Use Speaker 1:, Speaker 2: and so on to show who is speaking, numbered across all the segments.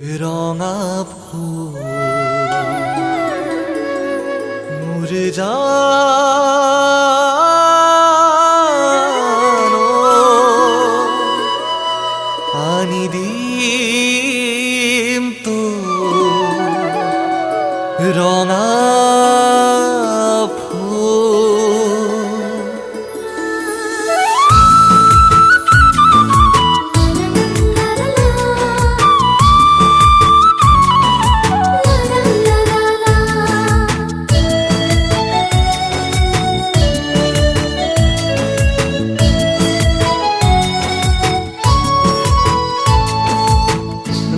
Speaker 1: ৰঙা ফুল মোৰ জান পানী দিম তো ৰঙা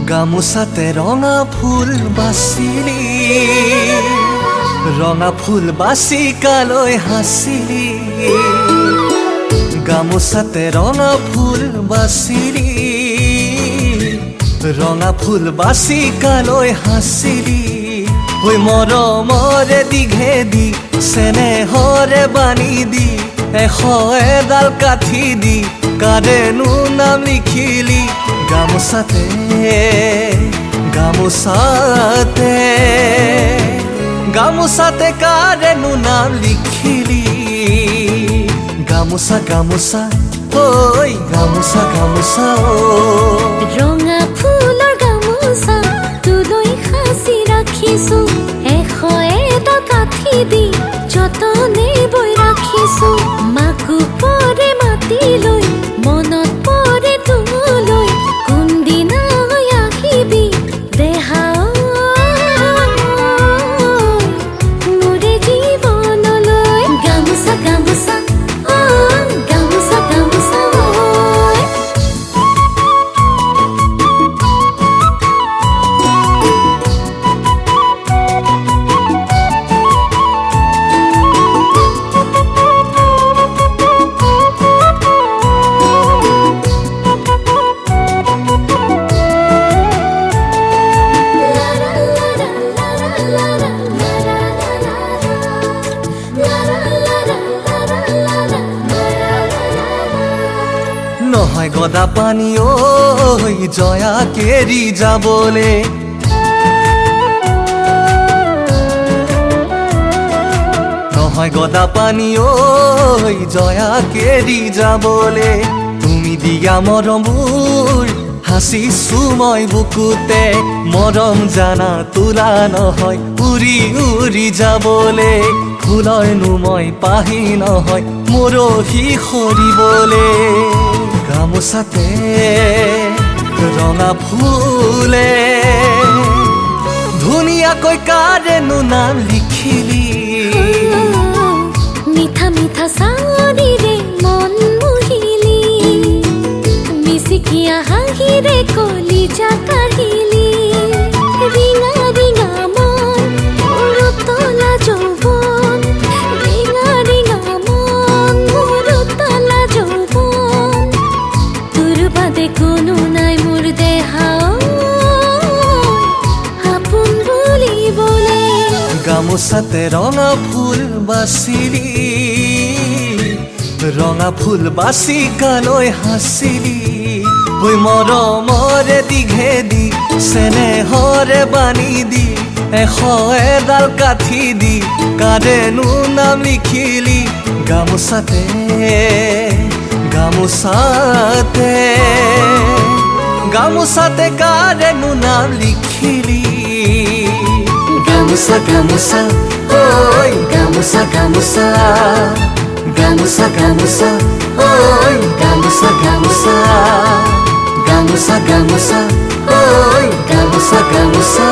Speaker 1: গামোচাতে ৰঙা ফুল বাচিলি ৰঙা ফুল বাচি কালৈ হাঁচিলি গামোচাতে ৰঙা ফুল বাচিলি ৰঙা ফুল বাচি কালৈ হাঁচিলি হৈ মৰমৰে দীঘেদি চেনেহৰে বানি দি এশ এডাল কাঠি দি কাৰেনো নাম লিখিলি গামোচাতে গামোচাতে গামোচাতে কাৰেনো নাম লিখিলি গামোচা গামোচা ঐ গামোচা গামোচা
Speaker 2: ৰঙা ফুলৰ গামোচা তোলৈ সাঁচি ৰাখিছো এশ এটা কাঠি দি যতনে বৈ ৰাখিছো মাকো পৰে মাতি লৈ মনত পৰে তোলৈ কোনদিনা আহিবি দেহা মোৰে জীৱনলৈ গামোচা গামোচা গামোচা গামোচা
Speaker 1: নহয় গদা পানী ঐ জয়া কেৰি যাবলে নহয় গদা পানী ঐ জয়া কেৰি যাবলে তুমি দিয়া মৰমবোৰ হাঁচিছো মই বুকুতে মৰম জানা তোলা নহয় উৰি উৰি যাবলে ফুলৰনো মই পাহি নহয় মৰহি সৰিবলে গামোচাতে ৰঙা ফুলে ধুনীয়াকৈ কাৰেনো নাম লিখিলি
Speaker 2: মিঠা মিঠা চাৱনিৰে মন মোহিলি মিচিকিয়া হাঁহিৰে কলিজা কাঢ়িলি ৰিঙা ৰিঙা মন মোৰ তলা যৌৱন ৰিঙা ৰিঙা মন মোৰ তলা যৌৱন তোৰ বাদে কোনো নাই মোৰ দেহা আপোন বুলিবলে
Speaker 1: গামোচাতে ৰঙা ফুল বাচিলি ৰঙা ফুল বাচি কালৈ হাঁচিলি হৈ মৰমৰে দীঘেদি চেনেহৰে বানি দি এশ এডাল কাঠি দি কাৰেনো নাম লিখিলি গামোচাতে গামোচাতে গামোচাতে কাৰেনো নাম লিখিলি গামোচা গামোচা ঐ গামোচা গামোচা গামোচা গামোচা ঐ গামোচা গামোচা গামোচা গামোচা ঐ গামোচা গামোচা